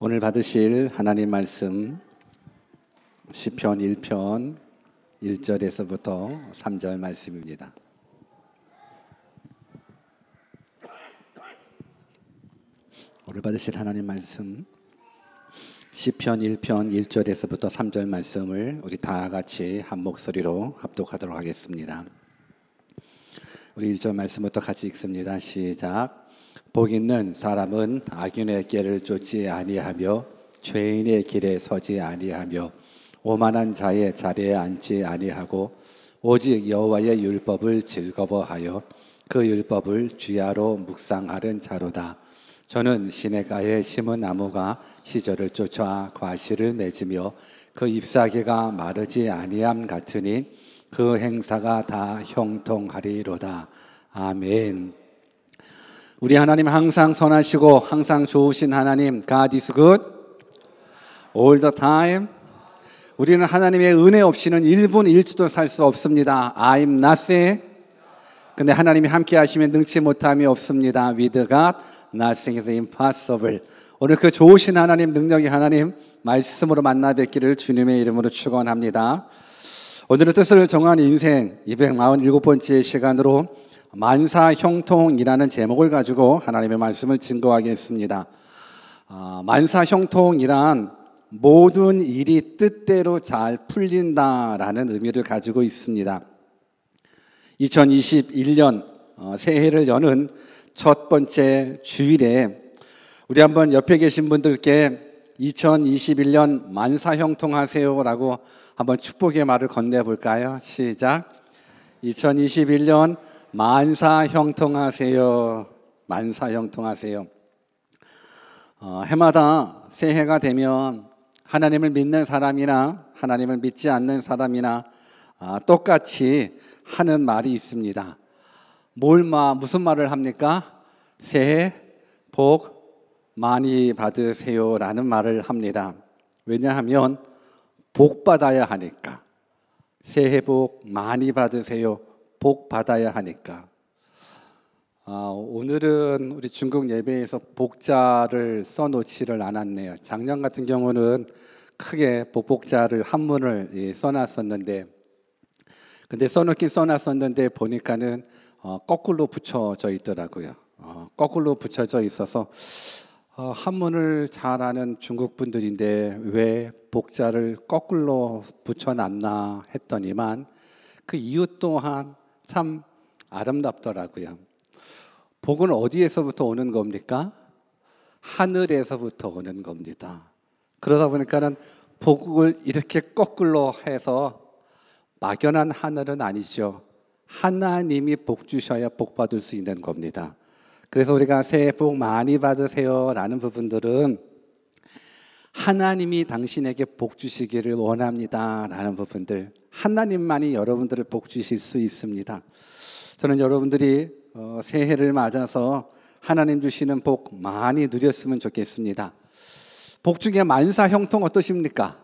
오늘 받으실 하나님 말씀 시편 1편 1절에서부터 3절 말씀입니다. 오늘 받으실 하나님 말씀 시편 1편 1절에서부터 3절 말씀을 우리 다 같이 한 목소리로 합독하도록 하겠습니다. 우리 1절 말씀부터 같이 읽습니다. 시작. 복 있는 사람은 악인의 길을 쫓지 아니하며 죄인의 길에 서지 아니하며 오만한 자의 자리에 앉지 아니하고 오직 여호와의 율법을 즐거워하여 그 율법을 주야로 묵상하는 자로다. 저는 시냇가에 심은 나무가 시절을 쫓아 과실을 맺으며 그 잎사귀가 마르지 아니함 같으니 그 행사가 다 형통하리로다. 아멘. 우리 하나님 항상 선하시고 항상 좋으신 하나님, God is good all the time. 우리는 하나님의 은혜 없이는 1분 1초도 살 수 없습니다. I'm nothing. 근데 하나님이 함께 하시면 능치 못함이 없습니다. With God, nothing is impossible. 오늘 그 좋으신 하나님, 능력의 하나님 말씀으로 만나 뵙기를 주님의 이름으로 축원합니다. 오늘의 뜻을 정한 인생 247번째 시간으로 만사형통이라는 제목을 가지고 하나님의 말씀을 증거하겠습니다. 만사형통이란 모든 일이 뜻대로 잘 풀린다라는 의미를 가지고 있습니다. 2021년 새해를 여는 첫 번째 주일에 우리 한번 옆에 계신 분들께 2021년 만사형통하세요라고 한번 축복의 말을 건네볼까요? 시작. 2021년 만사형통하세요. 만사형통하세요. 해마다 새해가 되면 하나님을 믿는 사람이나 하나님을 믿지 않는 사람이나 똑같이 하는 말이 있습니다. 무슨 말을 합니까? 새해 복 많이 받으세요라는 말을 합니다. 왜냐하면 복 받아야 하니까. 새해 복 많이 받으세요. 복 받아야 하니까. 오늘은 우리 중국 예배에서 복자를 써놓지를 않았네요. 작년 같은 경우는 크게 복자를 한문을 써놨었는데, 근데 써놓긴 써놨었는데 보니까는 거꾸로 붙여져 있더라고요. 거꾸로 붙여져 있어서 한문을 잘 아는 중국 분들인데 왜 복자를 거꾸로 붙여놨나 했더니만 그 이유 또한 참 아름답더라고요. 복은 어디에서부터 오는 겁니까? 하늘에서부터 오는 겁니다. 그러다 보니까는 복을 이렇게 거꾸로 해서 막연한 하늘은 아니죠. 하나님이 복 주셔야 복 받을 수 있는 겁니다. 그래서 우리가 새해 복 많이 받으세요 라는 부분들은 하나님이 당신에게 복 주시기를 원합니다 라는 부분들, 하나님만이 여러분들을 복 주실 수 있습니다. 저는 여러분들이 새해를 맞아서 하나님 주시는 복 많이 누렸으면 좋겠습니다. 복 중에 만사형통 어떠십니까?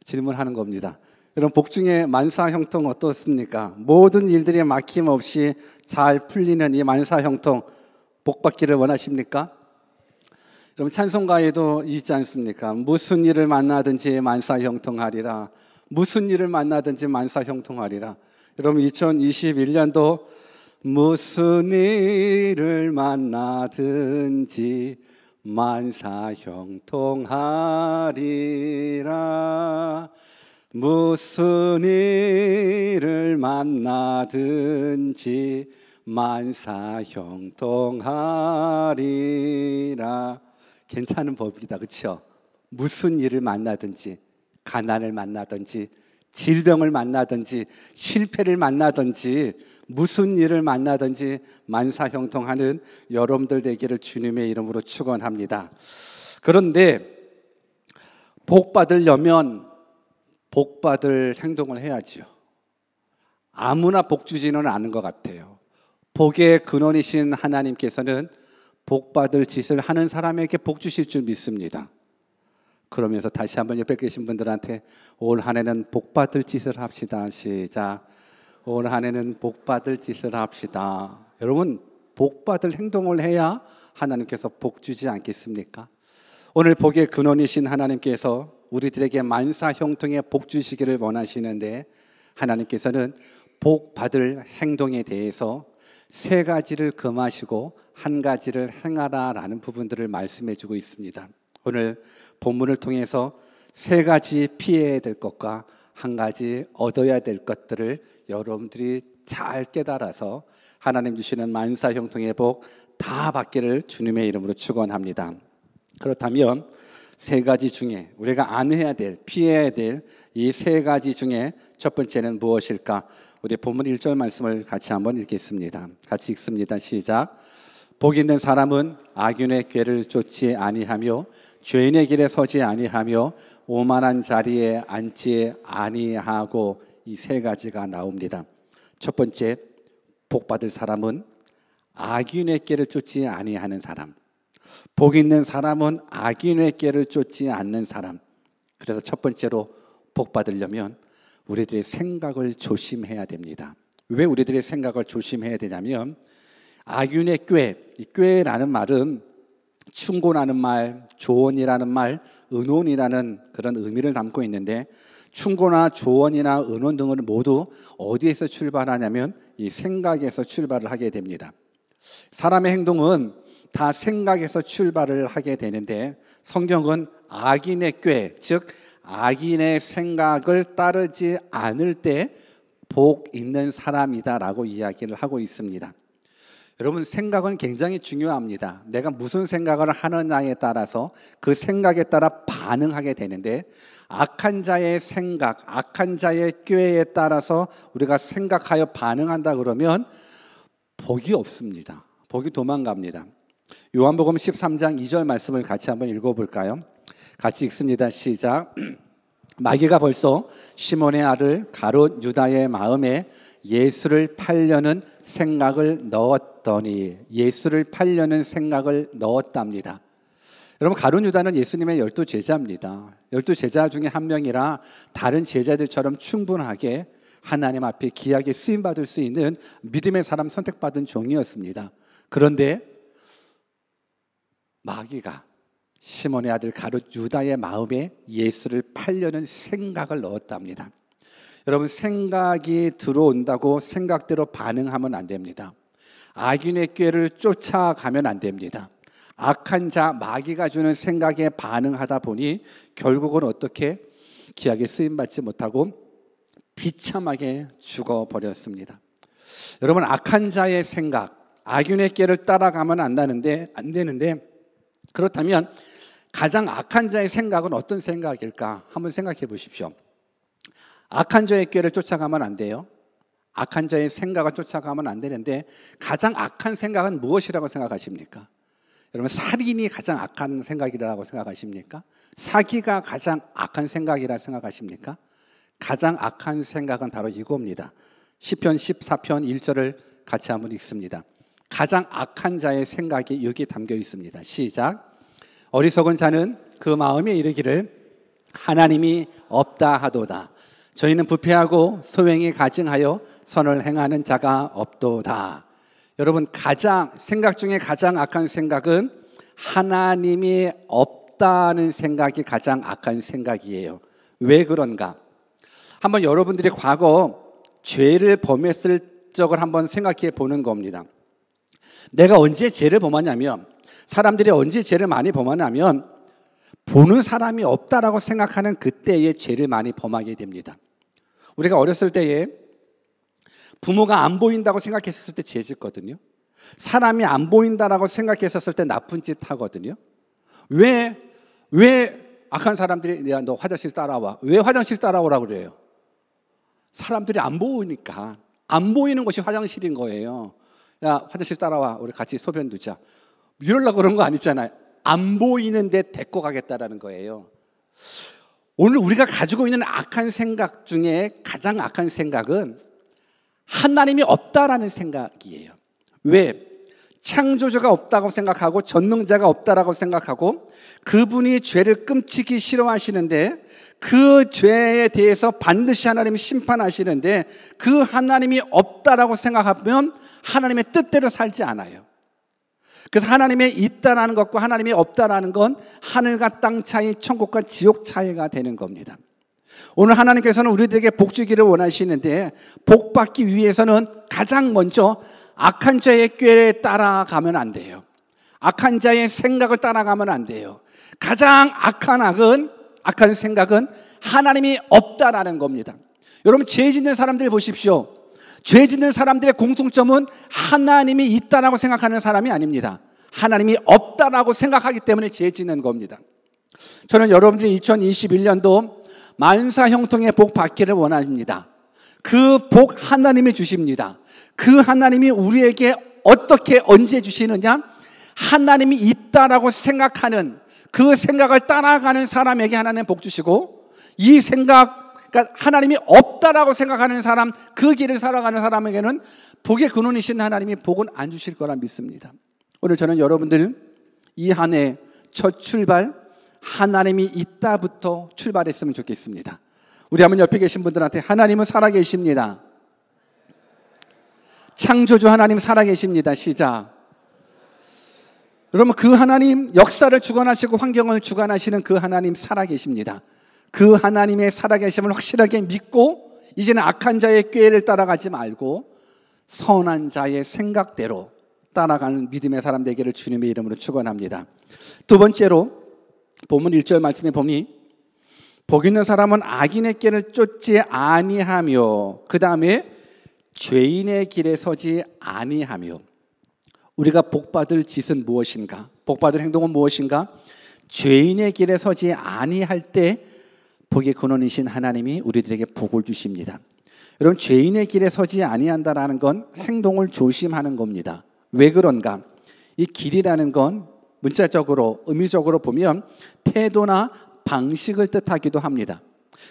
질문하는 겁니다. 여러분, 복 중에 만사형통 어떻습니까? 모든 일들이 막힘없이 잘 풀리는 이 만사형통 복 받기를 원하십니까? 여러분, 찬송가에도 있지 않습니까? 무슨 일을 만나든지 만사형통하리라. 무슨 일을 만나든지 만사형통하리라. 여러분, 2021년도 무슨 일을 만나든지 만사형통하리라. 무슨 일을 만나든지 만사형통하리라. 괜찮은 법이다, 그렇죠? 무슨 일을 만나든지, 가난을 만나든지 질병을 만나든지 실패를 만나든지 무슨 일을 만나든지 만사형통하는 여러분들 되기를 주님의 이름으로 축원합니다. 그런데 복 받으려면 복 받을 행동을 해야지요. 아무나 복 주지는 않은 것 같아요. 복의 근원이신 하나님께서는 복 받을 짓을 하는 사람에게 복 주실 줄 믿습니다. 그러면서 다시 한번 옆에 계신 분들한테 올 한 해는 복 받을 짓을 합시다. 시작. 올 한 해는 복 받을 짓을 합시다. 여러분, 복 받을 행동을 해야 하나님께서 복 주지 않겠습니까? 오늘 복의 근원이신 하나님께서 우리들에게 만사 형통의 복 주시기를 원하시는데, 하나님께서는 복 받을 행동에 대해서 세 가지를 금하시고 한 가지를 행하라라는 부분들을 말씀해 주고 있습니다. 오늘 본문을 통해서 세 가지 피해야 될 것과 한 가지 얻어야 될 것들을 여러분들이 잘 깨달아서 하나님 주시는 만사 형통의 복 다 받기를 주님의 이름으로 축원합니다. 그렇다면 세 가지 중에 우리가 안 해야 될, 피해야 될 이 세 가지 중에 첫 번째는 무엇일까? 우리 본문 1절 말씀을 같이 한번 읽겠습니다. 같이 읽습니다. 시작. 복 있는 사람은 악인의 꾀를 쫓지 아니하며 죄인의 길에 서지 아니하며 오만한 자리에 앉지 아니하고, 이 세 가지가 나옵니다. 첫 번째, 복 받을 사람은 악인의 꾀를 쫓지 아니하는 사람. 복 있는 사람은 악인의 꾀를 쫓지 않는 사람. 그래서 첫 번째로 복 받으려면 우리들의 생각을 조심해야 됩니다. 왜 우리들의 생각을 조심해야 되냐면, 악인의 꾀, 이 꾀라는 말은 충고라는 말, 조언이라는 말, 은혼이라는 그런 의미를 담고 있는데, 충고나 조언이나 은혼 등은 모두 어디에서 출발하냐면 이 생각에서 출발을 하게 됩니다. 사람의 행동은 다 생각에서 출발을 하게 되는데, 성경은 악인의 꾀, 즉 악인의 생각을 따르지 않을 때 복 있는 사람이다라고 이야기를 하고 있습니다. 여러분, 생각은 굉장히 중요합니다. 내가 무슨 생각을 하느냐에 따라서 그 생각에 따라 반응하게 되는데, 악한 자의 생각, 악한 자의 꾀에 따라서 우리가 생각하여 반응한다 그러면 복이 없습니다. 복이 도망갑니다. 요한복음 13장 2절 말씀을 같이 한번 읽어볼까요? 같이 읽습니다. 시작. 마귀가 벌써 시몬의 아들 가롯 유다의 마음에 예수를 팔려는 생각을 넣었더니, 예수를 팔려는 생각을 넣었답니다. 여러분, 가룟 유다는 예수님의 12제자입니다. 12제자 중에 한 명이라 다른 제자들처럼 충분하게 하나님 앞에 귀하게 쓰임받을 수 있는 믿음의 사람, 선택받은 종이었습니다. 그런데 마귀가 시몬의 아들 가룟 유다의 마음에 예수를 팔려는 생각을 넣었답니다. 여러분, 생각이 들어온다고 생각대로 반응하면 안 됩니다. 악인의 꾀를 쫓아가면 안 됩니다. 악한 자 마귀가 주는 생각에 반응하다 보니 결국은 어떻게 귀하게 쓰임받지 못하고 비참하게 죽어버렸습니다. 여러분, 악한 자의 생각, 악인의 꾀를 따라가면 안 되는데, 그렇다면 가장 악한 자의 생각은 어떤 생각일까? 한번 생각해 보십시오. 악한 자의 꾀를 쫓아가면 안 돼요. 악한 자의 생각을 쫓아가면 안 되는데, 가장 악한 생각은 무엇이라고 생각하십니까? 여러분, 살인이 가장 악한 생각이라고 생각하십니까? 사기가 가장 악한 생각이라 생각하십니까? 가장 악한 생각은 바로 이겁니다. 시편 14편 1절을 같이 한번 읽습니다. 가장 악한 자의 생각이 여기 담겨 있습니다. 시작. 어리석은 자는 그 마음에 이르기를 하나님이 없다 하도다. 저희는 부패하고 소행이 가증하여 선을 행하는 자가 없도다. 여러분, 생각 중에 가장 악한 생각은 하나님이 없다는 생각이 가장 악한 생각이에요. 왜 그런가? 한번 여러분들이 과거 죄를 범했을 적을 한번 생각해 보는 겁니다. 내가 언제 죄를 범하냐면, 사람들이 언제 죄를 많이 범하냐면 보는 사람이 없다라고 생각하는 그때에 죄를 많이 범하게 됩니다. 우리가 어렸을 때에 부모가 안 보인다고 생각했을 때 죄 짓거든요. 사람이 안 보인다라고 생각했었을 때 나쁜 짓 하거든요. 왜 악한 사람들이 야, 너 화장실 따라와. 왜 화장실 따라오라고 그래요? 사람들이 안 보이니까. 안 보이는 곳이 화장실인 거예요. 야, 화장실 따라와. 우리 같이 소변 두자. 이러려고 그런 거 아니잖아요. 안 보이는데 데리고 가겠다라는 거예요. 오늘 우리가 가지고 있는 악한 생각 중에 가장 악한 생각은 하나님이 없다라는 생각이에요. 왜? 창조주가 없다고 생각하고 전능자가 없다라고 생각하고 그분이 죄를 끔찍이 싫어하시는데 그 죄에 대해서 반드시 하나님이 심판하시는데 그 하나님이 없다라고 생각하면 하나님의 뜻대로 살지 않아요. 그래서 하나님이 있다라는 것과 하나님이 없다라는 건 하늘과 땅 차이, 천국과 지옥 차이가 되는 겁니다. 오늘 하나님께서는 우리들에게 복 주기를 원하시는데 복 받기 위해서는 가장 먼저 악한 자의 꾀에 따라가면 안 돼요. 악한 자의 생각을 따라가면 안 돼요. 가장 악한 생각은 하나님이 없다라는 겁니다. 여러분, 죄 짓는 사람들 보십시오. 죄 짓는 사람들의 공통점은 하나님이 있다라고 생각하는 사람이 아닙니다. 하나님이 없다라고 생각하기 때문에 죄 짓는 겁니다. 저는 여러분들이 2021년도 만사 형통의 복 받기를 원합니다. 그 복 하나님이 주십니다. 그 하나님이 우리에게 어떻게 언제 주시느냐? 하나님이 있다라고 생각하는 그 생각을 따라가는 사람에게 하나님 복 주시고, 이 생각, 그러니까 하나님이 없다라고 생각하는 사람, 그 길을 살아가는 사람에게는 복의 근원이신 하나님이 복은 안 주실 거라 믿습니다. 오늘 저는 여러분들 이 한 해 첫 출발, 하나님이 있다부터 출발했으면 좋겠습니다. 우리 한번 옆에 계신 분들한테 하나님은 살아계십니다. 창조주 하나님 살아계십니다. 시작. 여러분, 그 하나님, 역사를 주관하시고 환경을 주관하시는 그 하나님 살아계십니다. 그 하나님의 살아계심을 확실하게 믿고 이제는 악한 자의 꾀를 따라가지 말고 선한 자의 생각대로 따라가는 믿음의 사람 되기를 주님의 이름으로 축원합니다. 두 번째로 본문 1절 말씀에 보니 복 있는 사람은 악인의 길을 쫓지 아니하며, 그 다음에 죄인의 길에 서지 아니하며. 우리가 복받을 짓은 무엇인가? 복받을 행동은 무엇인가? 죄인의 길에 서지 아니할 때 복의 근원이신 하나님이 우리들에게 복을 주십니다. 여러분, 죄인의 길에 서지 아니한다라는 건 행동을 조심하는 겁니다. 왜 그런가? 이 길이라는 건 문자적으로, 의미적으로 보면 태도나 방식을 뜻하기도 합니다.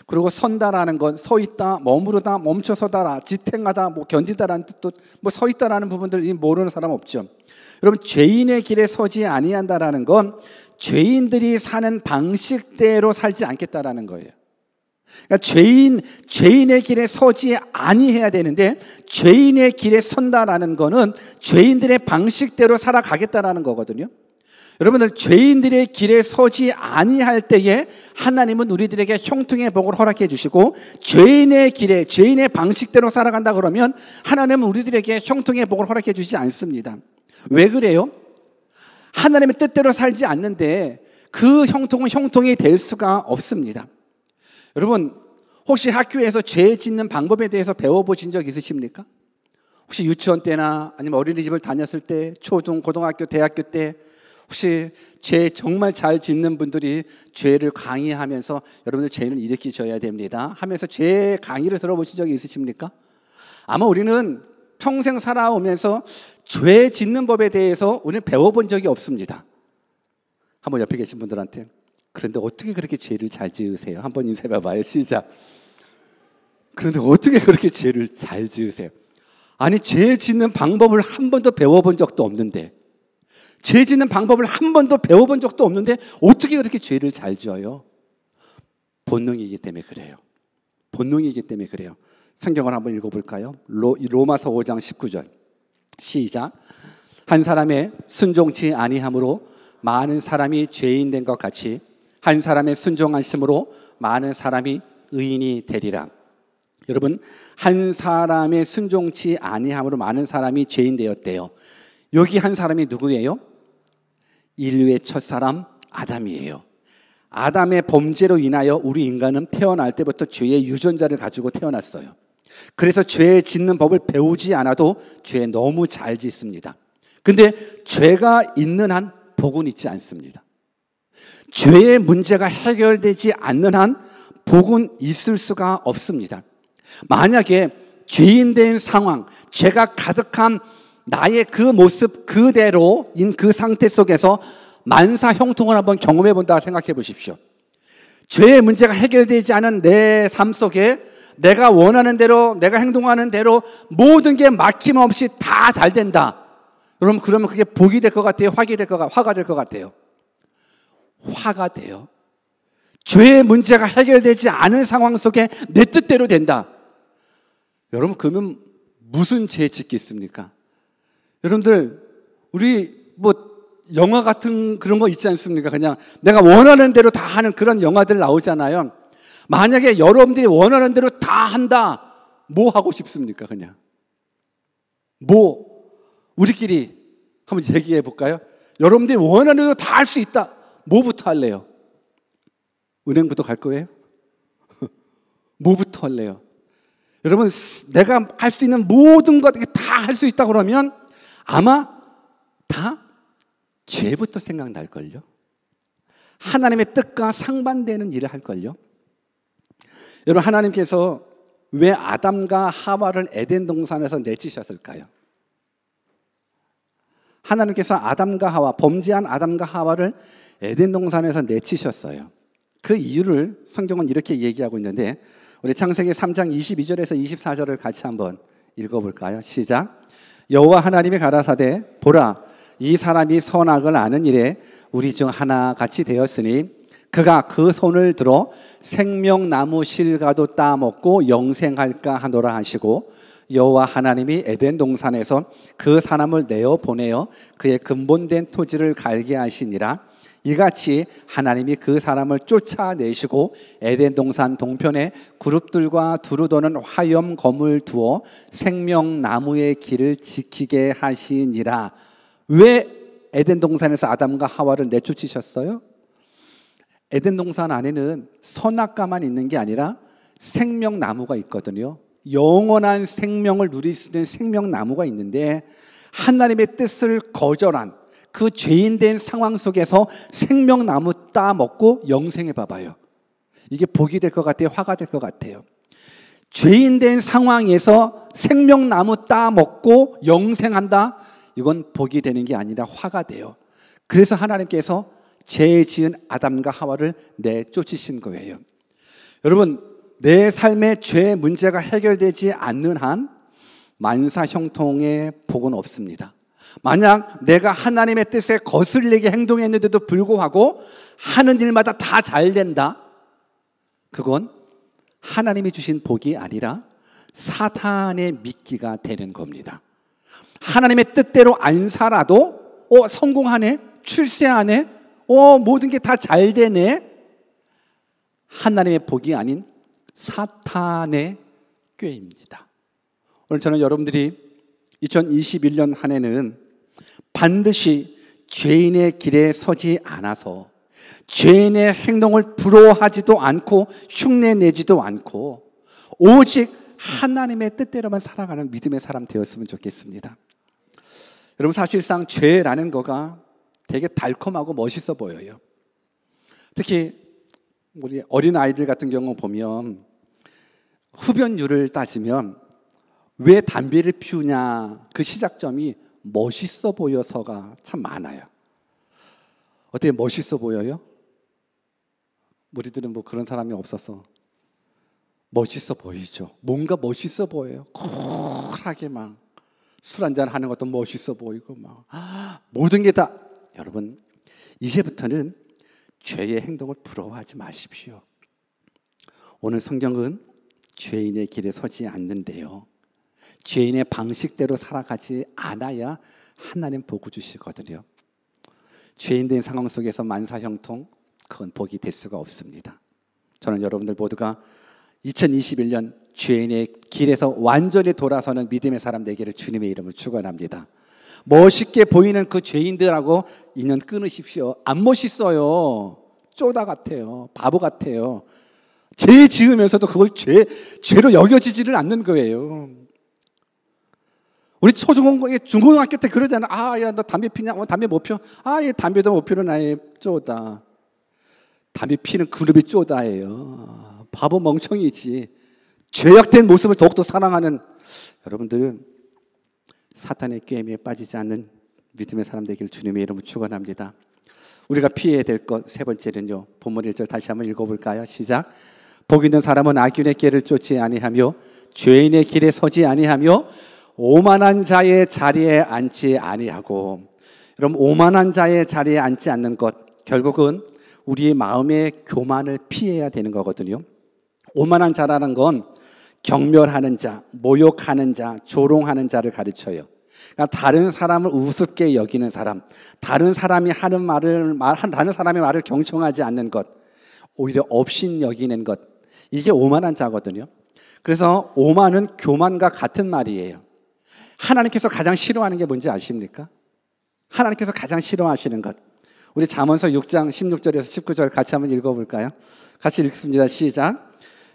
그리고 선다라는 건 서 있다, 머무르다, 멈춰서다라, 지탱하다, 견디다라는 뜻도, 서 있다라는 부분들 모르는 사람 없죠. 여러분, 죄인의 길에 서지 아니한다라는 건 죄인들이 사는 방식대로 살지 않겠다라는 거예요. 그러니까 죄인의 길에 서지 아니해야 되는데, 죄인의 길에 선다라는 거는 죄인들의 방식대로 살아가겠다라는 거거든요. 여러분들, 죄인들의 길에 서지 아니할 때에 하나님은 우리들에게 형통의 복을 허락해 주시고, 죄인의 길에, 죄인의 방식대로 살아간다 그러면 하나님은 우리들에게 형통의 복을 허락해 주지 않습니다. 왜 그래요? 하나님의 뜻대로 살지 않는데 그 형통은 형통이 될 수가 없습니다. 여러분, 혹시 학교에서 죄 짓는 방법에 대해서 배워보신 적 있으십니까? 혹시 유치원 때나 아니면 어린이집을 다녔을 때, 초등, 고등학교, 대학교 때 혹시 죄 정말 잘 짓는 분들이 죄를 강의하면서 여러분들 죄는 이렇게 져야 됩니다 하면서 죄 강의를 들어보신 적이 있으십니까? 아마 우리는 평생 살아오면서 죄 짓는 법에 대해서 우리는 배워본 적이 없습니다. 한번 옆에 계신 분들한테 그런데 어떻게 그렇게 죄를 잘 지으세요? 한번 인사해봐요. 시작. 그런데 어떻게 그렇게 죄를 잘 지으세요? 아니, 죄 짓는 방법을 한 번도 배워본 적도 없는데, 죄 짓는 방법을 한 번도 배워본 적도 없는데 어떻게 그렇게 죄를 잘 지어요? 본능이기 때문에 그래요. 본능이기 때문에 그래요. 성경을 한번 읽어볼까요? 로마서 5장 19절 시작. 한 사람의 순종치 아니함으로 많은 사람이 죄인 된 것 같이 한 사람의 순종하심으로 많은 사람이 의인이 되리라. 여러분, 한 사람의 순종치 아니함으로 많은 사람이 죄인 되었대요. 여기 한 사람이 누구예요? 인류의 첫사람 아담이에요. 아담의 범죄로 인하여 우리 인간은 태어날 때부터 죄의 유전자를 가지고 태어났어요. 그래서 죄 짓는 법을 배우지 않아도 죄 너무 잘 짓습니다. 근데 죄가 있는 한 복은 있지 않습니다. 죄의 문제가 해결되지 않는 한 복은 있을 수가 없습니다. 만약에 죄인 된 상황, 죄가 가득한 나의 그 모습 그대로인 그 상태 속에서 만사 형통을 한번 경험해 본다 생각해 보십시오. 죄의 문제가 해결되지 않은 내 삶 속에 내가 원하는 대로, 내가 행동하는 대로 모든 게 막힘없이 다 잘 된다. 여러분, 그러면 그게 복이 될 것 같아요? 화가 될 것 같아요? 화가 돼요. 죄의 문제가 해결되지 않은 상황 속에 내 뜻대로 된다. 여러분, 그러면 무슨 죄 짓겠습니까? 여러분들, 우리 영화 같은 그런 거 있지 않습니까? 그냥 내가 원하는 대로 다 하는 그런 영화들 나오잖아요. 만약에 여러분들이 원하는 대로 다 한다, 뭐 하고 싶습니까? 그냥 우리끼리 한번 얘기해 볼까요? 여러분들이 원하는 대로 다 할 수 있다, 뭐부터 할래요? 은행부터 갈 거예요? 뭐부터 할래요? 여러분, 내가 할 수 있는 모든 것 다 할 수 있다 그러면 아마 다 죄부터 생각날걸요? 하나님의 뜻과 상반되는 일을 할걸요? 여러분, 하나님께서 왜 아담과 하와를 에덴 동산에서 내치셨을까요? 하나님께서 아담과 하와, 범죄한 아담과 하와를 에덴 동산에서 내치셨어요. 그 이유를 성경은 이렇게 얘기하고 있는데, 우리 창세기 3장 22절에서 24절을 같이 한번 읽어볼까요? 시작. 여호와 하나님이 가라사대 보라, 이 사람이 선악을 아는 일에 우리 중 하나같이 되었으니 그가 그 손을 들어 생명나무 실과도 따먹고 영생할까 하노라 하시고, 여호와 하나님이 에덴 동산에서 그 사람을 내어 보내어 그의 근본된 토지를 갈게 하시니라. 이같이 하나님이 그 사람을 쫓아내시고 에덴 동산 동편에 그룹들과 두루 도는 화염 검을 두어 생명나무의 길을 지키게 하시니라. 왜 에덴 동산에서 아담과 하와를 내쫓으셨어요? 에덴 동산 안에는 선악과만 있는 게 아니라 생명나무가 있거든요. 영원한 생명을 누릴 수 있는 생명나무가 있는데, 하나님의 뜻을 거절한 그 죄인된 상황 속에서 생명나무 따먹고 영생해 봐봐요. 이게 복이 될 것 같아요? 화가 될 것 같아요? 죄인된 상황에서 생명나무 따먹고 영생한다? 이건 복이 되는 게 아니라 화가 돼요. 그래서 하나님께서 죄 지은 아담과 하와를 내쫓으신 거예요. 여러분, 내 삶의 죄 문제가 해결되지 않는 한 만사형통의 복은 없습니다. 만약 내가 하나님의 뜻에 거슬리게 행동했는데도 불구하고 하는 일마다 다 잘 된다, 그건 하나님이 주신 복이 아니라 사탄의 미끼가 되는 겁니다. 하나님의 뜻대로 안 살아도 성공하네, 출세하네, 모든 게 다 잘 되네, 하나님의 복이 아닌 사탄의 꾀입니다. 오늘 저는 여러분들이 2021년 한 해는 반드시 죄인의 길에 서지 않아서 죄인의 행동을 부러워하지도 않고 흉내내지도 않고 오직 하나님의 뜻대로만 살아가는 믿음의 사람 되었으면 좋겠습니다. 여러분, 사실상 죄라는 거가 되게 달콤하고 멋있어 보여요. 특히 우리 어린 아이들 같은 경우 보면 흡연율을 따지면 왜 담배를 피우냐, 그 시작점이 멋있어 보여서가 참 많아요. 어떻게 멋있어 보여요? 우리들은 뭐 그런 사람이 없어서 멋있어 보이죠. 뭔가 멋있어 보여요. 쿨하게 막 술 한잔 하는 것도 멋있어 보이고 막 모든 게 다. 여러분, 이제부터는 죄의 행동을 부러워하지 마십시오. 오늘 성경은 죄인의 길에 서지 않는데요, 죄인의 방식대로 살아가지 않아야 하나님 복을 주시거든요. 죄인된 상황 속에서 만사형통, 그건 복이 될 수가 없습니다. 저는 여러분들 모두가 2021년 죄인의 길에서 완전히 돌아서는 믿음의 사람 되기를 주님의 이름으로 축원합니다. 멋있게 보이는 그 죄인들하고 인연 끊으십시오. 안 멋있어요. 쪼다 같아요. 바보 같아요. 죄 지으면서도 그걸 죄로 여겨지지를 않는 거예요. 우리 중고등학교 때 그러잖아. 야, 너 담배 피냐? 담배 못 펴? 얘 담배도 못 피는 아이 쪼다. 담배 피는 그룹이 쪼다예요. 바보 멍청이지. 죄악된 모습을 더욱더 사랑하는 여러분들, 사탄의 꾀임에 빠지지 않는 믿음의 사람 되기를 주님의 이름으로 축원합니다. 우리가 피해야 될 것 세 번째는요, 본문 1절 다시 한번 읽어볼까요? 시작. 복 있는 사람은 악인의 길을 쫓지 아니하며 죄인의 길에 서지 아니하며 오만한 자의 자리에 앉지 아니하고. 여러분, 오만한 자의 자리에 앉지 않는 것, 결국은 우리의 마음의 교만을 피해야 되는 거거든요. 오만한 자라는 건 경멸하는 자, 모욕하는 자, 조롱하는 자를 가르쳐요. 그러니까 다른 사람을 우습게 여기는 사람, 다른 사람이 하는 다른 사람의 말을 경청하지 않는 것, 오히려 업신 여기는 것, 이게 오만한 자거든요. 그래서 오만은 교만과 같은 말이에요. 하나님께서 가장 싫어하는 게 뭔지 아십니까? 하나님께서 가장 싫어하시는 것. 우리 잠언서 6장 16절에서 19절 같이 한번 읽어볼까요? 같이 읽습니다. 시작.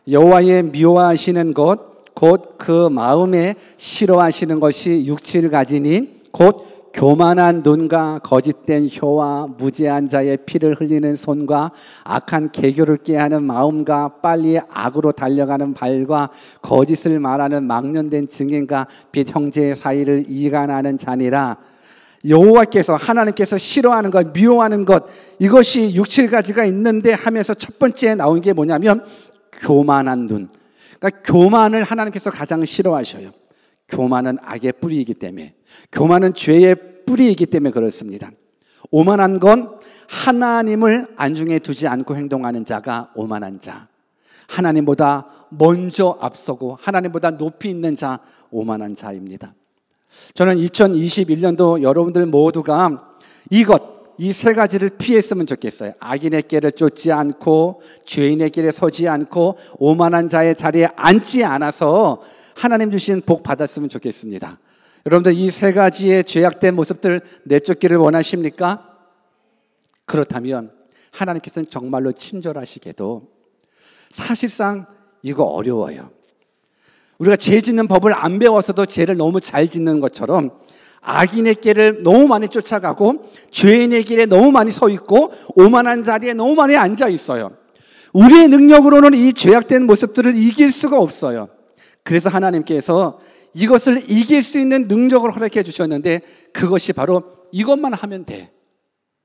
여호와의 미워하시는 것 곧 그 마음에 싫어하시는 것이 육체를 가지니 곧 교만한 눈과 거짓된 혀와 무죄한 자의 피를 흘리는 손과 악한 계교를 꾀하는 마음과 빨리 악으로 달려가는 발과 거짓을 말하는 망령된 증인과 빛 형제의 사이를 이간하는 자니라. 여호와께서 하나님께서 싫어하는 것, 미워하는 것, 이것이 6, 7가지가 있는데 하면서 첫 번째 나온 게 뭐냐면 교만한 눈. 그러니까 교만을 하나님께서 가장 싫어하셔요. 교만은 악의 뿌리이기 때문에, 교만은 죄의 뿌리이기 때문에 그렇습니다. 오만한 건 하나님을 안중에 두지 않고 행동하는 자가 오만한 자, 하나님보다 먼저 앞서고 하나님보다 높이 있는 자, 오만한 자입니다. 저는 2021년도 여러분들 모두가 이 세 가지를 피했으면 좋겠어요. 악인의 길을 쫓지 않고 죄인의 길에 서지 않고 오만한 자의 자리에 앉지 않아서 하나님 주신 복 받았으면 좋겠습니다. 여러분들 이 세 가지의 죄악된 모습들 내쫓기를 원하십니까? 그렇다면 하나님께서는 정말로 친절하시게도 사실상 이거 어려워요. 우리가 죄 짓는 법을 안 배웠어도 죄를 너무 잘 짓는 것처럼 악인의 길을 너무 많이 쫓아가고 죄인의 길에 너무 많이 서 있고 오만한 자리에 너무 많이 앉아 있어요. 우리의 능력으로는 이 죄악된 모습들을 이길 수가 없어요. 그래서 하나님께서 이것을 이길 수 있는 능력을 허락해 주셨는데 그것이 바로 이것만 하면 돼.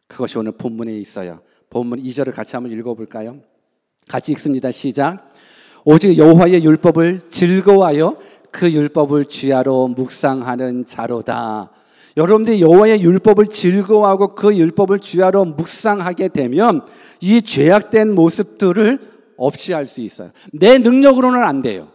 그것이 오늘 본문에 있어요. 본문 2절을 같이 한번 읽어볼까요? 같이 읽습니다. 시작. 오직 여호와의 율법을 즐거워하여 그 율법을 주야로 묵상하는 자로다. 여러분들이 여호와의 율법을 즐거워하고 그 율법을 주야로 묵상하게 되면 이 죄악된 모습들을 없이 할 수 있어요. 내 능력으로는 안 돼요.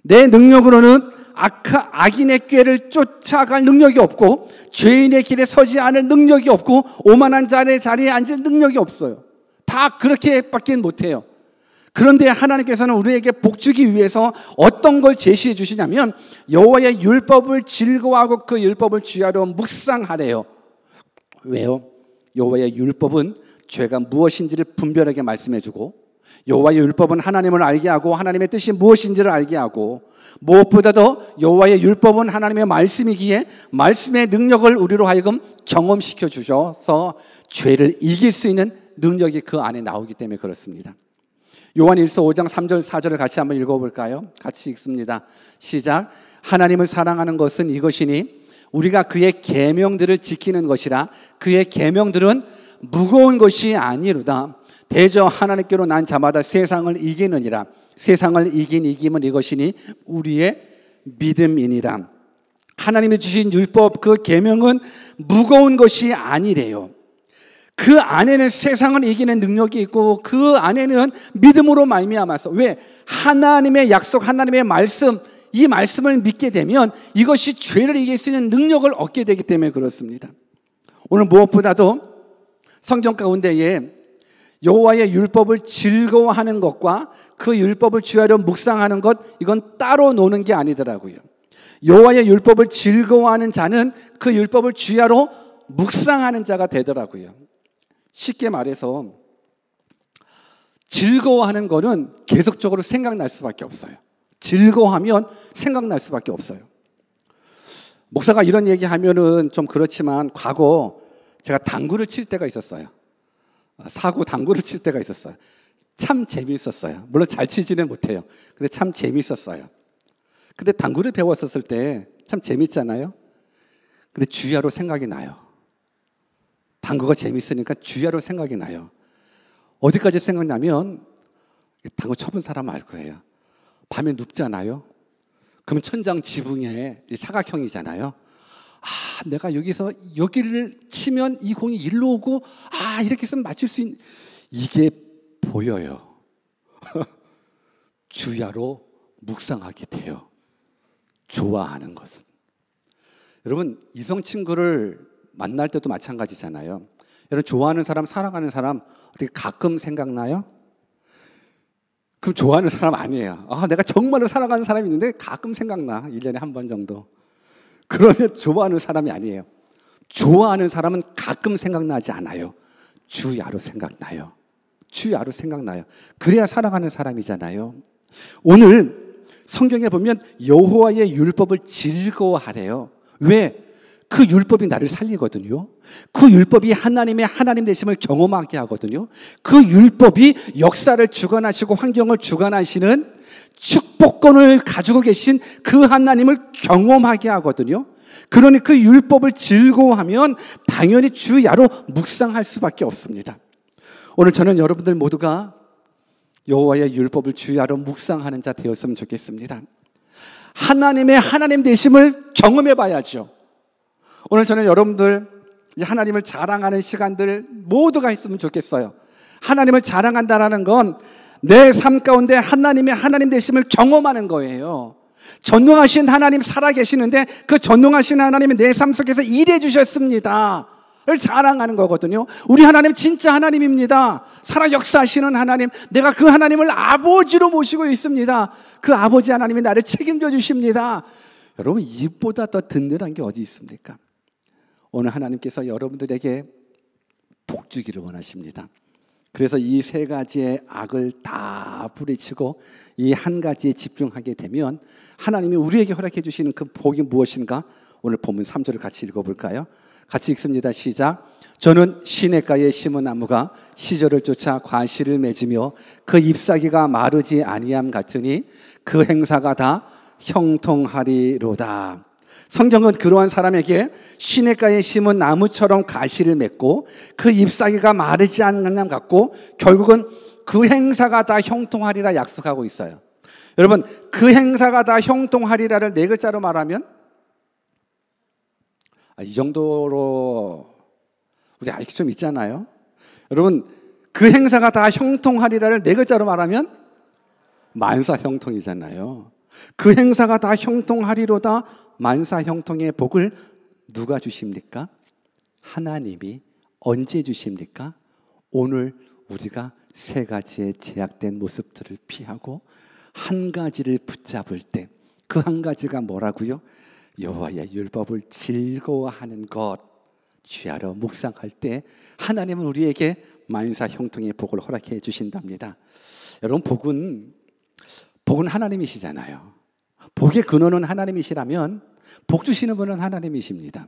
내 능력으로는 악인의 꾀를 쫓아갈 능력이 없고 죄인의 길에 서지 않을 능력이 없고 오만한 자의 자리에 앉을 능력이 없어요. 다 그렇게밖에 못해요. 그런데 하나님께서는 우리에게 복주기 위해서 어떤 걸 제시해 주시냐면 여호와의 율법을 즐거워하고 그 율법을 주야로 묵상하래요. 왜요? 여호와의 율법은 죄가 무엇인지를 분별하게 말씀해 주고 여호와의 율법은 하나님을 알게 하고 하나님의 뜻이 무엇인지를 알게 하고 무엇보다도 여호와의 율법은 하나님의 말씀이기에 말씀의 능력을 우리로 하여금 경험시켜 주셔서 죄를 이길 수 있는 능력이 그 안에 나오기 때문에 그렇습니다. 요한일서 5장 3절 4절을 같이 한번 읽어볼까요? 같이 읽습니다. 시작. 하나님을 사랑하는 것은 이것이니 우리가 그의 계명들을 지키는 것이라. 그의 계명들은 무거운 것이 아니로다. 대저 하나님께로 난 자마다 세상을 이기느니라. 세상을 이긴 이김은 이것이니 우리의 믿음이니라. 하나님이 주신 율법 그 계명은 무거운 것이 아니래요. 그 안에는 세상을 이기는 능력이 있고 그 안에는 믿음으로 말미암아서, 왜? 하나님의 약속, 하나님의 말씀, 이 말씀을 믿게 되면 이것이 죄를 이길 수 있는 능력을 얻게 되기 때문에 그렇습니다. 오늘 무엇보다도 성경 가운데에 여호와의 율법을 즐거워하는 것과 그 율법을 주야로 묵상하는 것, 이건 따로 노는 게 아니더라고요. 여호와의 율법을 즐거워하는 자는 그 율법을 주야로 묵상하는 자가 되더라고요. 쉽게 말해서 즐거워하는 거는 계속적으로 생각날 수밖에 없어요. 즐거워하면 생각날 수밖에 없어요. 목사가 이런 얘기하면은 좀 그렇지만 과거 제가 당구를 칠 때가 있었어요. 사구 당구를 칠 때가 있었어요. 참 재미있었어요. 물론 잘 치지는 못해요. 근데 참 재미있었어요. 근데 당구를 배웠었을 때 참 재밌잖아요. 근데 주야로 생각이 나요. 당구가 재밌으니까 주야로 생각이 나요. 어디까지 생각나면, 당구 쳐본 사람 알 거예요. 밤에 눕잖아요. 그럼 천장 지붕에 사각형이잖아요. 내가 여기를 치면 이 공이 일로 오고, 이렇게 해서 맞출 수 있는, 이게 보여요. 주야로 묵상하게 돼요. 좋아하는 것은. 여러분, 이성 친구를 만날 때도 마찬가지잖아요. 여러분, 좋아하는 사람, 사랑하는 사람 어떻게 가끔 생각나요? 그럼 좋아하는 사람 아니에요. 내가 정말로 사랑하는 사람이 있는데 가끔 생각나. 1년에 한 번 정도. 그러면 좋아하는 사람이 아니에요. 좋아하는 사람은 가끔 생각나지 않아요. 주야로 생각나요. 주야로 생각나요. 그래야 사랑하는 사람이잖아요. 오늘 성경에 보면 여호와의 율법을 즐거워하래요. 왜? 그 율법이 나를 살리거든요. 그 율법이 하나님의 하나님 되심을 경험하게 하거든요. 그 율법이 역사를 주관하시고 환경을 주관하시는 축복권을 가지고 계신 그 하나님을 경험하게 하거든요. 그러니 그 율법을 즐거워하면 당연히 주야로 묵상할 수밖에 없습니다. 오늘 저는 여러분들 모두가 여호와의 율법을 주야로 묵상하는 자 되었으면 좋겠습니다. 하나님의 하나님 되심을 경험해 봐야죠. 오늘 저는 여러분들 하나님을 자랑하는 시간들 모두가 있으면 좋겠어요. 하나님을 자랑한다는 건 내 삶 가운데 하나님의 하나님 되심을 경험하는 거예요. 전능하신 하나님 살아계시는데 그 전능하신 하나님이 내 삶 속에서 일해 주셨습니다 를 자랑하는 거거든요. 우리 하나님 진짜 하나님입니다. 살아 역사하시는 하나님, 내가 그 하나님을 아버지로 모시고 있습니다. 그 아버지 하나님이 나를 책임져 주십니다. 여러분, 이보다 더 든든한 게 어디 있습니까? 오늘 하나님께서 여러분들에게 복 주기를 원하십니다. 그래서 이 세 가지의 악을 다 뿌리치고 이 한 가지에 집중하게 되면 하나님이 우리에게 허락해 주시는 그 복이 무엇인가? 오늘 본문 3절을 같이 읽어볼까요? 같이 읽습니다. 시작. 저는 시냇가에 심은 나무가 시절을 쫓아 과실을 맺으며 그 잎사귀가 마르지 아니함 같으니 그 행사가 다 형통하리로다. 성경은 그러한 사람에게 시냇가에 심은 나무처럼 가시를 맺고 그 잎사귀가 마르지 않는 같고 결국은 그 행사가 다 형통하리라 약속하고 있어요. 여러분, 그 행사가 다 형통하리라를 네 글자로 말하면 이 정도로 우리 IQ 좀 있잖아요. 여러분, 그 행사가 다 형통하리라를 네 글자로 말하면 만사형통이잖아요. 그 행사가 다 형통하리로다. 만사형통의 복을 누가 주십니까? 하나님이. 언제 주십니까? 오늘 우리가 세 가지의 제약된 모습들을 피하고 한 가지를 붙잡을 때, 그 한 가지가 뭐라고요? 여호와의 율법을 즐거워하는 것, 주야로 묵상할 때 하나님은 우리에게 만사형통의 복을 허락해 주신답니다. 여러분, 복은 하나님이시잖아요. 복의 근원은 하나님이시라면 복 주시는 분은 하나님이십니다.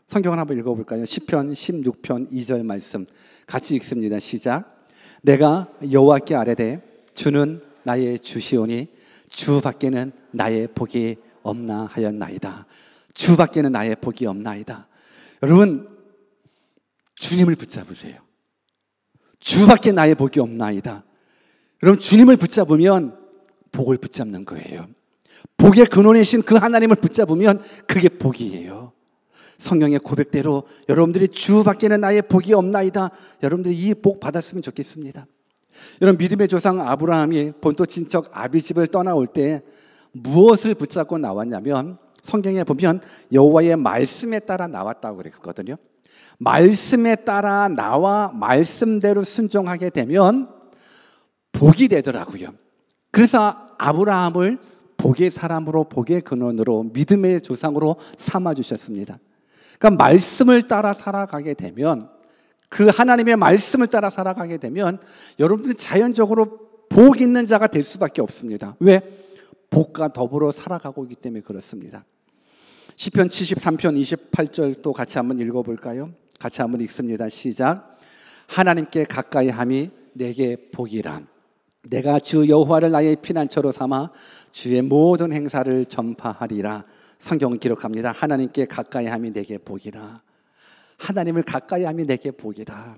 성경을 한번 읽어볼까요? 시편 16편 2절 말씀 같이 읽습니다. 시작. 내가 여호와께 아뢰되 주는 나의 주시오니 주 밖에는 나의 복이 없나 하였나이다. 주 밖에는 나의 복이 없나이다. 여러분, 주님을 붙잡으세요. 주 밖에 나의 복이 없나이다. 여러분, 주님을 붙잡으면 복을 붙잡는 거예요. 복의 근원이신 그 하나님을 붙잡으면 그게 복이에요. 성경의 고백대로 여러분들이 주 밖에는 나의 복이 없나이다. 여러분들이 이 복 받았으면 좋겠습니다. 여러분, 믿음의 조상 아브라함이 본토 친척 아비집을 떠나올 때 무엇을 붙잡고 나왔냐면 성경에 보면 여호와의 말씀에 따라 나왔다고 그랬거든요. 말씀에 따라 나와 말씀대로 순종하게 되면 복이 되더라고요. 그래서 아브라함을 복의 사람으로, 복의 근원으로, 믿음의 조상으로 삼아주셨습니다. 그러니까 말씀을 따라 살아가게 되면, 그 하나님의 말씀을 따라 살아가게 되면 여러분들은 자연적으로 복 있는 자가 될 수밖에 없습니다. 왜? 복과 더불어 살아가고 있기 때문에 그렇습니다. 시편 73편 28절 또 같이 한번 읽어볼까요? 같이 한번 읽습니다. 시작. 하나님께 가까이 함이 내게 복이라. 내가 주 여호와를 나의 피난처로 삼아 주의 모든 행사를 전파하리라. 성경은 기록합니다. 하나님께 가까이 함이 내게 복이라. 하나님을 가까이 함이 내게 복이라.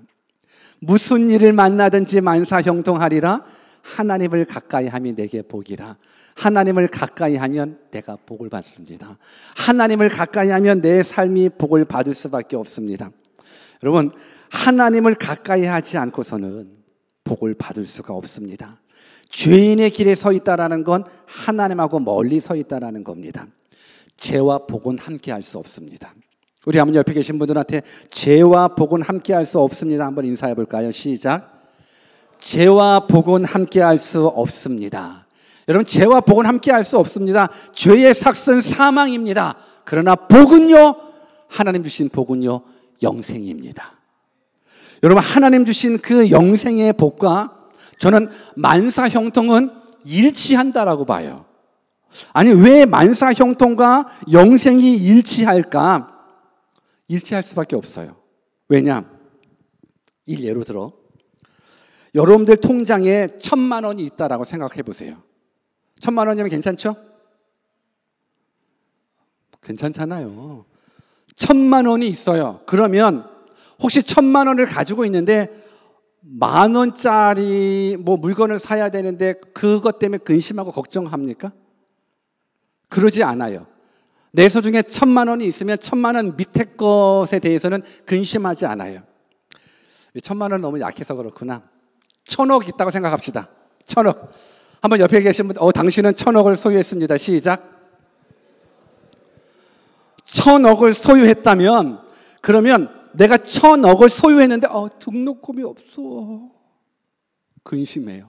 무슨 일을 만나든지 만사형통하리라. 하나님을 가까이 함이 내게 복이라. 하나님을 가까이 하면 내가 복을 받습니다. 하나님을 가까이 하면 내 삶이 복을 받을 수밖에 없습니다. 여러분, 하나님을 가까이 하지 않고서는 복을 받을 수가 없습니다. 죄인의 길에 서 있다라는 건 하나님하고 멀리 서 있다라는 겁니다. 죄와 복은 함께 할 수 없습니다. 우리 한번 옆에 계신 분들한테 죄와 복은 함께 할 수 없습니다. 한번 인사해 볼까요? 시작. 죄와 복은 함께 할 수 없습니다. 여러분, 죄와 복은 함께 할 수 없습니다. 죄의 삭은 사망입니다. 그러나 복은요, 하나님 주신 복은요, 영생입니다. 여러분, 하나님 주신 그 영생의 복과 저는 만사형통은 일치한다라고 봐요. 아니, 왜 만사형통과 영생이 일치할까? 일치할 수밖에 없어요. 왜냐? 예로 들어 여러분들 통장에 1,000만 원이 있다라고 생각해 보세요. 1,000만 원이면 괜찮죠? 괜찮잖아요. 1,000만 원이 있어요. 그러면 혹시 1,000만 원을 가지고 있는데 10,000원짜리 뭐 물건을 사야 되는데 그것 때문에 근심하고 걱정합니까? 그러지 않아요. 내 소중에 1,000만 원이 있으면 1,000만 원 밑에 것에 대해서는 근심하지 않아요. 1,000만 원은 너무 약해서 그렇구나. 1,000억 있다고 생각합시다. 1,000억. 한번 옆에 계신 분, 당신은 1,000억을 소유했습니다. 시작. 1,000억을 소유했다면, 그러면 내가 1,000억을 소유했는데 등록금이 없어. 근심해요.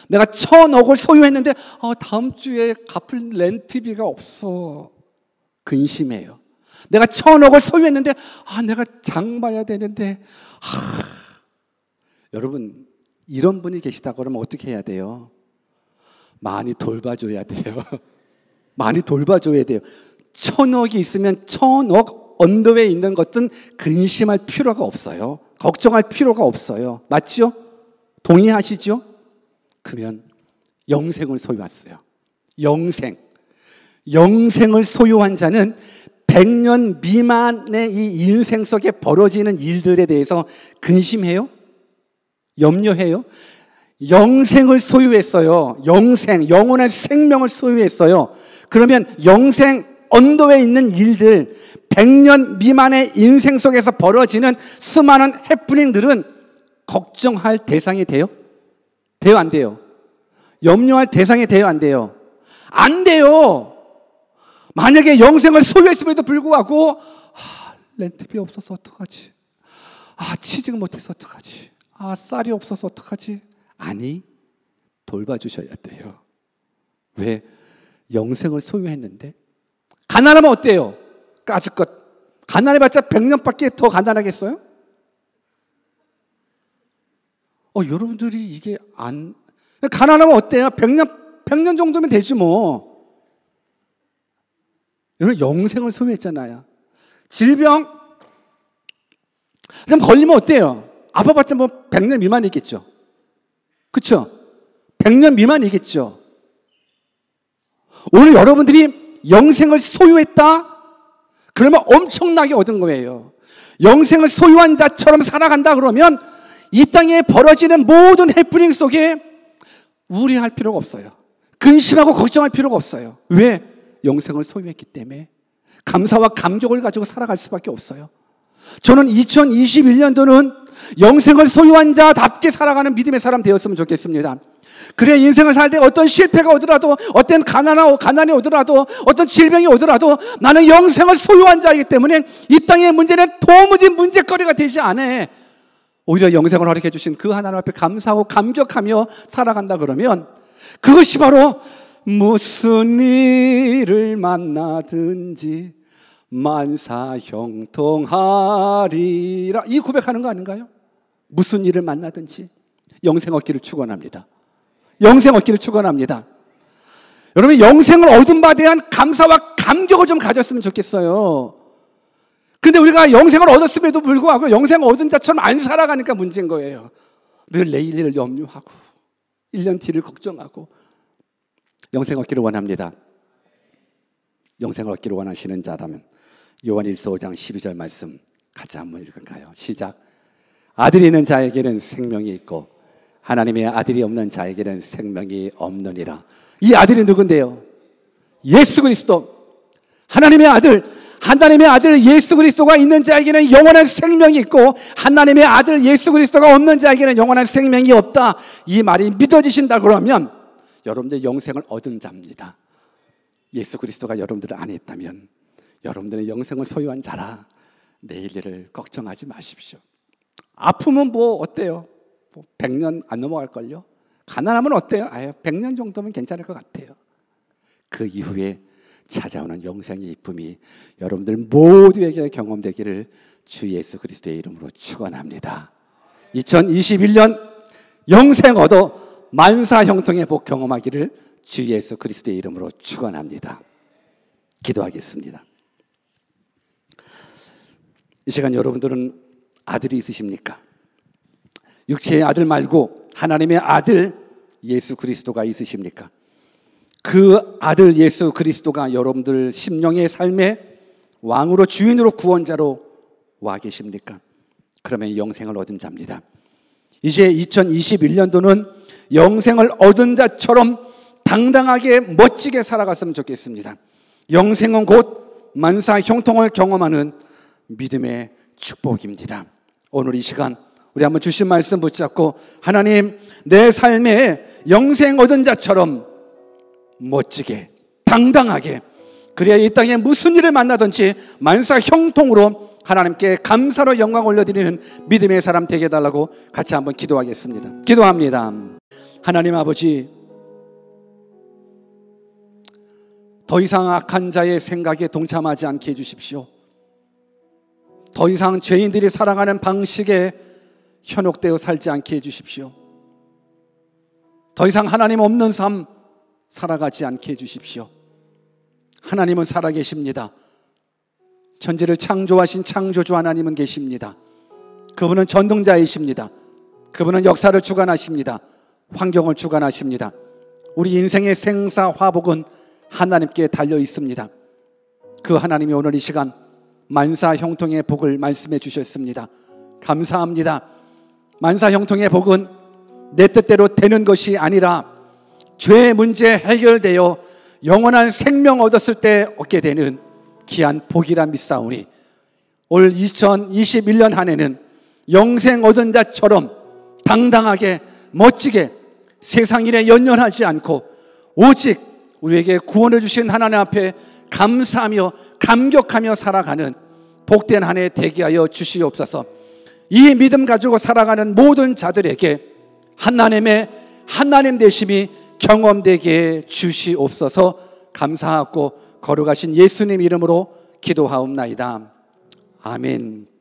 내가 1,000억을 소유했는데 다음 주에 갚을 렌트비가 없어. 근심해요. 내가 1,000억을 소유했는데 내가 장 봐야 되는데 여러분, 이런 분이 계시다 그러면 어떻게 해야 돼요? 많이 돌봐줘야 돼요. 많이 돌봐줘야 돼요. 1,000억이 있으면 1,000억 언더에 있는 것은 근심할 필요가 없어요. 걱정할 필요가 없어요. 맞죠? 동의하시죠? 그러면 영생을 소유했어요. 영생을 소유한 자는 100년 미만의 이 인생 속에 벌어지는 일들에 대해서 근심해요? 염려해요? 영생을 소유했어요. 영원한 생명을 소유했어요. 그러면 영생 언더에 있는 일들, 100년 미만의 인생 속에서 벌어지는 수많은 해프닝들은 걱정할 대상이 돼요? 돼요, 안 돼요? 염려할 대상이 돼요, 안 돼요? 안 돼요. 만약에 영생을 소유했음에도 불구하고 렌트비 없어서 어떡하지? 취직 못해서 어떡하지? 쌀이 없어서 어떡하지? 아니, 돌봐주셔야 돼요. 왜? 영생을 소유했는데. 가난하면 어때요? 까짓것. 가난해봤자 100년밖에 더 가난하겠어요? 여러분들이 이게 가난하면 어때요? 100년 정도면 되지 뭐. 여러분, 영생을 소유했잖아요. 질병, 그럼 걸리면 어때요? 아파봤자 뭐 100년 미만이겠죠. 그렇죠? 100년 미만이겠죠. 오늘 여러분들이 영생을 소유했다? 그러면 엄청나게 얻은 거예요. 영생을 소유한 자처럼 살아간다 그러면 이 땅에 벌어지는 모든 해프닝 속에 우려할 필요가 없어요. 근심하고 걱정할 필요가 없어요. 왜? 영생을 소유했기 때문에. 감사와 감격을 가지고 살아갈 수밖에 없어요. 저는 2021년도는 영생을 소유한 자답게 살아가는 믿음의 사람 되었으면 좋겠습니다. 그래, 인생을 살 때 어떤 실패가 오더라도, 어떤 가난이 오더라도, 어떤 질병이 오더라도 나는 영생을 소유한 자이기 때문에 이 땅의 문제는 도무지 문제거리가 되지 않아. 오히려 영생을 허락해 주신 그 하나님 앞에 감사하고 감격하며 살아간다 그러면 그것이 바로 무슨 일을 만나든지 만사형통하리라, 이 고백하는 거 아닌가요? 무슨 일을 만나든지 영생 얻기를 축원합니다. 영생 얻기를 축원합니다. 여러분, 영생을 얻은 바에 대한 감사와 감격을 좀 가졌으면 좋겠어요. 근데 우리가 영생을 얻었음에도 불구하고 영생을 얻은 자처럼 안 살아가니까 문제인 거예요. 늘 내일 일을 염려하고 1년 뒤를 걱정하고. 영생 얻기를 원합니다. 영생을 얻기를 원하시는 자라면 요한일서 5장 12절 말씀 같이 한번 읽을까요? 시작. 아들이 있는 자에게는 생명이 있고 하나님의 아들이 없는 자에게는 생명이 없느니라. 이 아들이 누군데요? 예수 그리스도. 하나님의 아들 예수 그리스도가 있는 자에게는 영원한 생명이 있고 하나님의 아들 예수 그리스도가 없는 자에게는 영원한 생명이 없다. 이 말이 믿어지신다 그러면 여러분들 영생을 얻은 자입니다. 예수 그리스도가 여러분들 안에 있다면 여러분들의 영생을 소유한 자라. 내일 일을 걱정하지 마십시오. 아프면 뭐 어때요? 100년 안 넘어갈걸요? 가난하면 어때요? 100년 정도면 괜찮을 것 같아요. 그 이후에 찾아오는 영생의 기쁨이 여러분들 모두에게 경험되기를 주 예수 그리스도의 이름으로 축원합니다. 2021년 영생 얻어 만사 형통의 복 경험하기를 주 예수 그리스도의 이름으로 축원합니다. 기도하겠습니다. 이 시간 여러분들은 아들이 있으십니까? 육체의 아들 말고 하나님의 아들 예수 그리스도가 있으십니까? 그 아들 예수 그리스도가 여러분들 심령의 삶의 왕으로 주인으로 구원자로 와 계십니까? 그러면 영생을 얻은 자입니다. 이제 2021년도는 영생을 얻은 자처럼 당당하게 멋지게 살아갔으면 좋겠습니다. 영생은 곧 만사 형통을 경험하는 믿음의 축복입니다. 오늘 이 시간 우리 한번 주신 말씀 붙잡고 하나님, 내 삶에 영생 얻은 자처럼 멋지게 당당하게, 그래야 이 땅에 무슨 일을 만나든지 만사 형통으로 하나님께 감사로 영광 올려드리는 믿음의 사람 되게 해달라고 같이 한번 기도하겠습니다. 기도합니다. 하나님 아버지, 더 이상 악한 자의 생각에 동참하지 않게 해주십시오. 더 이상 죄인들이 살아가는 방식에 현혹되어 살지 않게 해주십시오. 더 이상 하나님 없는 삶 살아가지 않게 해주십시오. 하나님은 살아계십니다. 천지를 창조하신 창조주 하나님은 계십니다. 그분은 전능자이십니다. 그분은 역사를 주관하십니다. 환경을 주관하십니다. 우리 인생의 생사화복은 하나님께 달려 있습니다. 그 하나님이 오늘 이 시간 만사 형통의 복을 말씀해 주셨습니다. 감사합니다. 만사 형통의 복은 내 뜻대로 되는 것이 아니라 죄의 문제 해결되어 영원한 생명 얻었을 때 얻게 되는 귀한 복이라 믿사오니 올 2021년 한 해는 영생 얻은 자처럼 당당하게 멋지게 세상 일에 연연하지 않고 오직 우리에게 구원을 주신 하나님 앞에 감사하며 감격하며 살아가는 복된 한 해 되게 하여 주시옵소서. 이 믿음 가지고 살아가는 모든 자들에게 하나님의 하나님 되심이 경험되게 주시옵소서. 감사하고 거룩하신 예수님 이름으로 기도하옵나이다. 아멘.